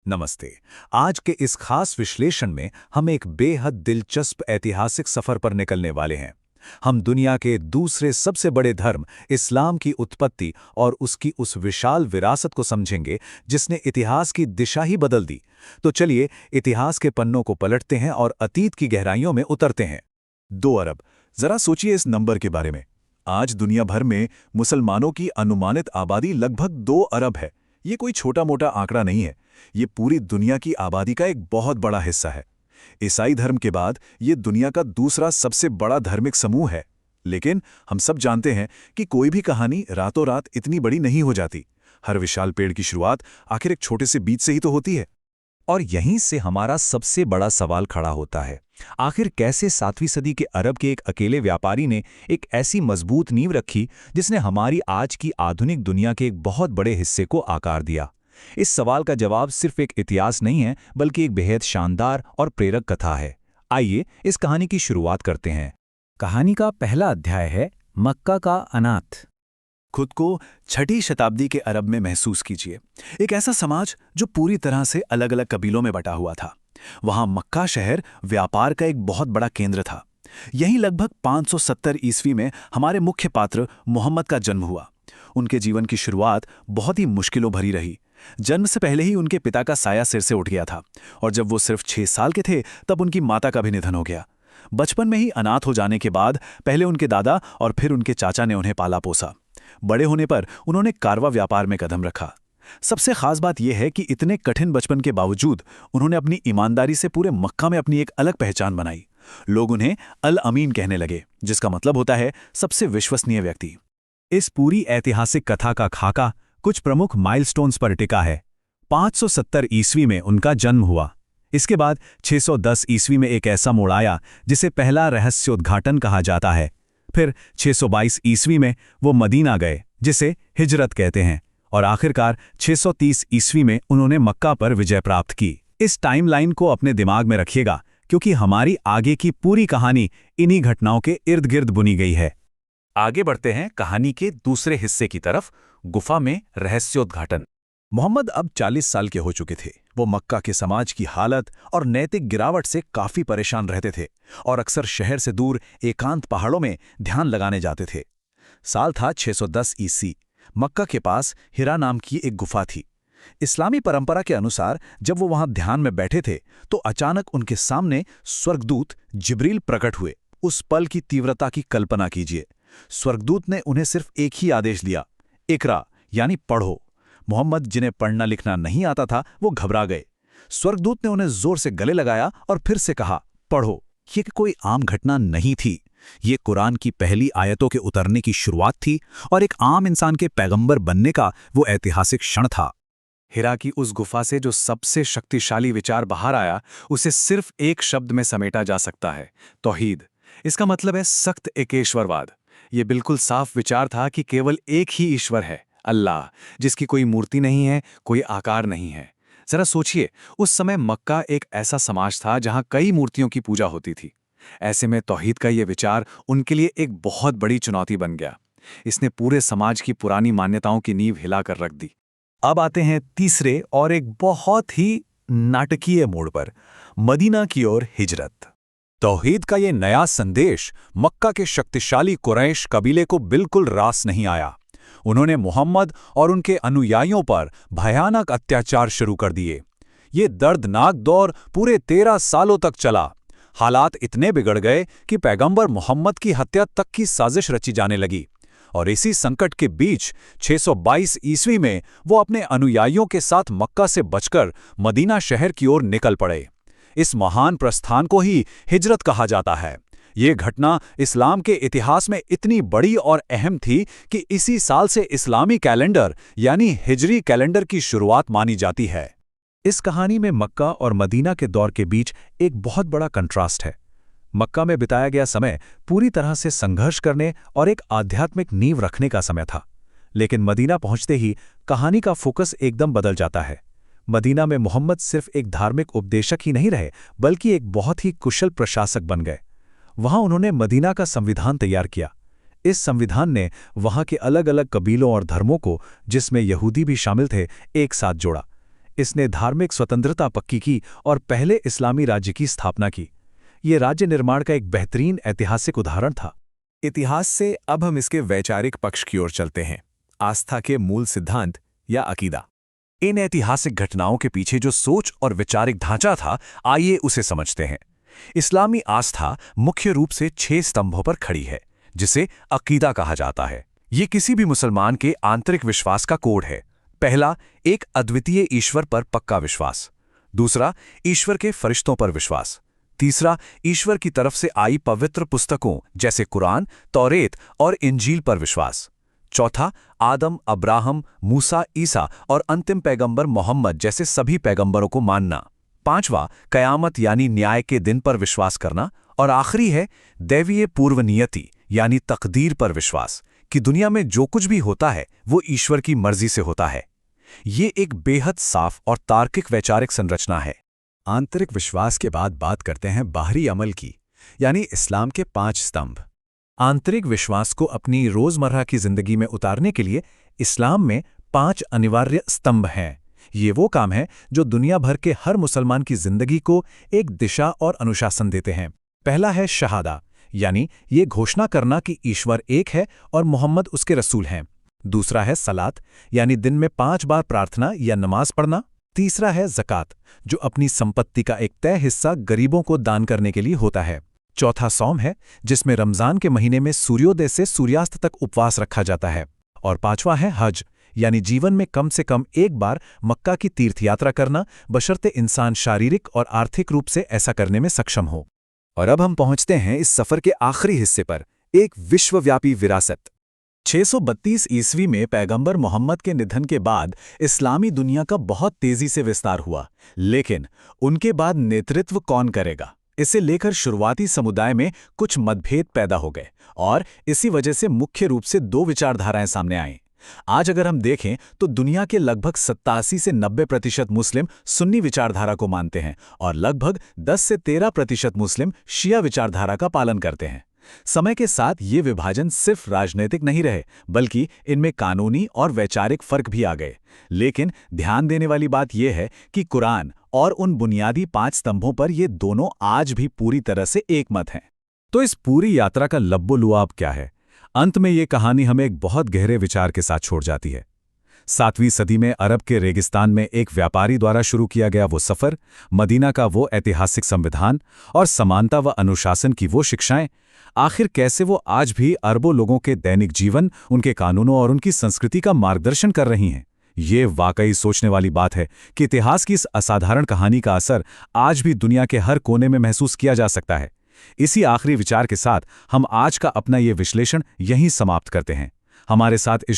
नमस्ते। आज के इस खास विश्लेषण में हम एक बेहद दिलचस्प ऐतिहासिक सफर पर निकलने वाले हैं। हम दुनिया के दूसरे सबसे बड़े धर्म इस्लाम की उत्पत्ति और उसकी उस विशाल विरासत को समझेंगे जिसने इतिहास की दिशा ही बदल दी। तो चलिए इतिहास के पन्नों को पलटते हैं और अतीत की गहराइयों में उतरते हैं। 2 अरब। जरा सोचिए इस नंबर के बारे में। आज दुनिया भर में मुसलमानों की अनुमानित आबादी लगभग 2 अरब है। ये कोई छोटा मोटा आंकड़ा नहीं है। ये पूरी दुनिया की आबादी का एक बहुत बड़ा हिस्सा है। ईसाई धर्म के बाद ये दुनिया का दूसरा सबसे बड़ा धार्मिक समूह है। लेकिन हम सब जानते हैं कि कोई भी कहानी रातों रात इतनी बड़ी नहीं हो जाती। हर विशाल पेड़ की शुरुआत आखिर एक छोटे से बीज से ही तो होती है। और यहीं से हमारा सबसे बड़ा सवाल खड़ा होता है, आखिर कैसे 7वीं सदी के अरब के एक अकेले व्यापारी ने एक ऐसी मजबूत नींव रखी जिसने हमारी आज की आधुनिक दुनिया के एक बहुत बड़े हिस्से को आकार दिया। इस सवाल का जवाब सिर्फ एक इतिहास नहीं है, बल्कि एक बेहद शानदार और प्रेरक कथा है। आइए इस कहानी की शुरुआत करते हैं। कहानी का पहला अध्याय है मक्का का अनाथ। खुद को 6ठी शताब्दी के अरब में महसूस कीजिए। एक ऐसा समाज जो पूरी तरह से अलग अलग कबीलों में बटा हुआ था। वहां मक्का शहर व्यापार का एक बहुत बड़ा केंद्र था। यहीं लगभग 570 ईस्वी में हमारे मुख्य पात्र मोहम्मद का जन्म हुआ। उनके जीवन की शुरुआत बहुत ही मुश्किलों भरी रही। जन्म से पहले ही उनके पिता का साया सिर से उठ गया था, और जब वो सिर्फ 6 साल के थे तब उनकी माता का भी निधन हो गया। बचपन में ही अनाथ हो जाने के बाद पहले उनके दादा और फिर उनके चाचा ने उन्हें पाला पोसा। बड़े होने पर उन्होंने कारवा व्यापार में कदम रखा। सबसे खास बात यह है कि इतने कठिन बचपन के बावजूद उन्होंने अपनी ईमानदारी से पूरे मक्का में अपनी एक अलग पहचान बनाई। लोग उन्हें अल अमीन कहने लगे, जिसका मतलब होता है सबसे विश्वसनीय व्यक्ति। इस पूरी ऐतिहासिक कथा का खाका कुछ प्रमुख माइलस्टोन्स पर टिका है। 570 ईस्वी में उनका जन्म हुआ। इसके बाद 610 ईस्वी में एक ऐसा मोड़ आया जिसे पहला रहस्योद्घाटन कहा जाता है। फिर 622 ईस्वी में वो मदीना गए, जिसे हिजरत कहते हैं, और आखिरकार 630 ईस्वी में उन्होंने मक्का पर विजय प्राप्त की। इस टाइमलाइन को अपने दिमाग में रखिएगा, क्योंकि हमारी आगे की पूरी कहानी इन्हीं घटनाओं के इर्द गिर्द बुनी गई है। आगे बढ़ते हैं कहानी के दूसरे हिस्से की तरफ, गुफा में रहस्योद्घाटन। मोहम्मद अब 40 साल के हो चुके थे। वो मक्का के समाज की हालत और नैतिक गिरावट से काफी परेशान रहते थे और अक्सर शहर से दूर एकांत पहाड़ों में ध्यान लगाने जाते थे। साल था 610 ईसी। मक्का के पास हिरा नाम की एक गुफा थी। इस्लामी परंपरा के अनुसार जब वो वहां ध्यान में बैठे थे तो अचानक उनके सामने स्वर्गदूत जिब्रील प्रकट हुए। उस पल की तीव्रता की कल्पना कीजिए। स्वर्गदूत ने उन्हें सिर्फ एक ही आदेश दिया, इकरा यानी पढ़ो। मोहम्मद, जिन्हें पढ़ना लिखना नहीं आता था, वो घबरा गए। स्वर्गदूत ने उन्हें जोर से गले लगाया और फिर से कहा, पढ़ो। ये कोई आम घटना नहीं थी। ये कुरान की पहली आयतों के उतरने की शुरुआत थी और एक आम इंसान के पैगंबर बनने का वो ऐतिहासिक क्षण था। हिरा की उस गुफा से जो सबसे शक्तिशाली विचार बाहर आया, उसे सिर्फ एक शब्द में समेटा जा सकता है, तौहीद। इसका मतलब है सख्त एकेश्वरवाद। ये बिल्कुल साफ विचार था कि केवल एक ही ईश्वर है, अल्लाह, जिसकी कोई मूर्ति नहीं है, कोई आकार नहीं है। जरा सोचिए, उस समय मक्का एक ऐसा समाज था जहां कई मूर्तियों की पूजा होती थी। ऐसे में तौहीद का ये विचार उनके लिए एक बहुत बड़ी चुनौती बन गया। इसने पूरे समाज की पुरानी मान्यताओं की नींव हिलाकर रख दी। अब आते हैं तीसरे और एक बहुत ही नाटकीय मोड़ पर, मदीना की ओर हिजरत। तौहीद का ये नया संदेश मक्का के शक्तिशाली कुरैश कबीले को बिल्कुल रास नहीं आया। उन्होंने मोहम्मद और उनके अनुयायियों पर भयानक अत्याचार शुरू कर दिए। ये दर्दनाक दौर पूरे 13 सालों तक चला। हालात इतने बिगड़ गए कि पैगंबर मोहम्मद की हत्या तक की साजिश रची जाने लगी। और इसी संकट के बीच 622 ईस्वी में वो अपने अनुयायियों के साथ मक्का से बचकर मदीना शहर की ओर निकल पड़े। इस महान प्रस्थान को ही हिजरत कहा जाता है। ये घटना इस्लाम के इतिहास में इतनी बड़ी और अहम थी कि इसी साल से इस्लामी कैलेंडर यानी हिजरी कैलेंडर की शुरुआत मानी जाती है। इस कहानी में मक्का और मदीना के दौर के बीच एक बहुत बड़ा कंट्रास्ट है। मक्का में बिताया गया समय पूरी तरह से संघर्ष करने और एक आध्यात्मिक नींव रखने का समय था। लेकिन मदीना पहुंचते ही कहानी का फोकस एकदम बदल जाता है। मदीना में मोहम्मद सिर्फ एक धार्मिक उपदेशक ही नहीं रहे, बल्कि एक बहुत ही कुशल प्रशासक बन गए। वहां उन्होंने मदीना का संविधान तैयार किया। इस संविधान ने वहां के अलग अलग कबीलों और धर्मों को, जिसमें यहूदी भी शामिल थे, एक साथ जोड़ा। इसने धार्मिक स्वतंत्रता पक्की की और पहले इस्लामी राज्य की स्थापना की। ये राज्य निर्माण का एक बेहतरीन ऐतिहासिक उदाहरण था। इतिहास से अब हम इसके वैचारिक पक्ष की ओर चलते हैं, आस्था के मूल सिद्धांत या अकीदा। इन ऐतिहासिक घटनाओं के पीछे जो सोच और वैचारिक ढांचा था, आइए उसे समझते हैं। इस्लामी आस्था मुख्य रूप से 6 स्तंभों पर खड़ी है, जिसे अकीदा कहा जाता है। ये किसी भी मुसलमान के आंतरिक विश्वास का कोड है। पहला, एक अद्वितीय ईश्वर पर पक्का विश्वास। दूसरा, ईश्वर के फरिश्तों पर विश्वास। तीसरा, ईश्वर की तरफ से आई पवित्र पुस्तकों जैसे कुरान, तौरेत और इंजील पर विश्वास। चौथा, आदम, अब्राहम, मूसा, ईसा और अंतिम पैगंबर मोहम्मद जैसे सभी पैगंबरों को मानना। पांचवा, कयामत यानी न्याय के दिन पर विश्वास करना। और आखिरी है दैवीय पूर्व नियति यानी तकदीर पर विश्वास, कि दुनिया में जो कुछ भी होता है वो ईश्वर की मर्जी से होता है। ये एक बेहद साफ और तार्किक वैचारिक संरचना है। आंतरिक विश्वास के बाद बात करते हैं बाहरी अमल की, यानी इस्लाम के 5 स्तंभ। आंतरिक विश्वास को अपनी रोजमर्रा की जिंदगी में उतारने के लिए इस्लाम में 5 अनिवार्य स्तंभ हैं। ये वो काम है जो दुनिया भर के हर मुसलमान की जिंदगी को एक दिशा और अनुशासन देते हैं। पहला है शहादा, यानी ये घोषणा करना कि ईश्वर एक है और मोहम्मद उसके रसूल हैं। दूसरा है सलात, यानी दिन में 5 बार प्रार्थना या नमाज पढ़ना। तीसरा है ज़कात, जो अपनी संपत्ति का एक तय हिस्सा गरीबों को दान करने के लिए होता है। चौथा सौम है, जिसमें रमजान के महीने में सूर्योदय से सूर्यास्त तक उपवास रखा जाता है। और पांचवा है हज, यानी जीवन में कम से कम एक बार मक्का की तीर्थयात्रा करना, बशर्ते इंसान शारीरिक और आर्थिक रूप से ऐसा करने में सक्षम हो। और अब हम पहुंचते हैं इस सफर के आखिरी हिस्से पर, एक विश्वव्यापी विरासत। 632 ईस्वी में पैगंबर मोहम्मद के निधन के बाद इस्लामी दुनिया का बहुत तेजी से विस्तार हुआ, लेकिन उनके बाद नेतृत्व कौन करेगा, इसे लेकर शुरुआती समुदाय में कुछ मतभेद पैदा हो गए और इसी वजह से मुख्य रूप से 2 विचारधाराएं सामने आईं। आज अगर हम देखें तो दुनिया के लगभग 87 से 90% मुस्लिम सुन्नी विचारधारा को मानते हैं और लगभग 10 से 13% मुस्लिम शिया विचारधारा का पालन करते हैं। समय के साथ ये विभाजन सिर्फ राजनीतिक नहीं रहे, बल्कि इनमें कानूनी और वैचारिक फर्क भी आ गए। लेकिन ध्यान देने वाली बात यह है कि कुरान और उन बुनियादी 5 स्तंभों पर ये दोनों आज भी पूरी तरह से एकमत हैं। तो इस पूरी यात्रा का लब्बो-लुआब क्या है? अंत में ये कहानी हमें एक बहुत गहरे विचार के साथ छोड़ जाती है। 7वीं सदी में अरब के रेगिस्तान में एक व्यापारी द्वारा शुरू किया गया वो सफ़र, मदीना का वो ऐतिहासिक संविधान और समानता व अनुशासन की वो शिक्षाएं, आखिर कैसे वो आज भी अरबों लोगों के दैनिक जीवन, उनके कानूनों और उनकी संस्कृति का मार्गदर्शन कर रही हैं। ये वाकई सोचने वाली बात है कि इतिहास की इस असाधारण कहानी का असर आज भी दुनिया के हर कोने में महसूस किया जा सकता है। इसी आखिरी विचार के साथ हम आज का अपना ये विश्लेषण यहीं समाप्त करते हैं। हमारे साथ इस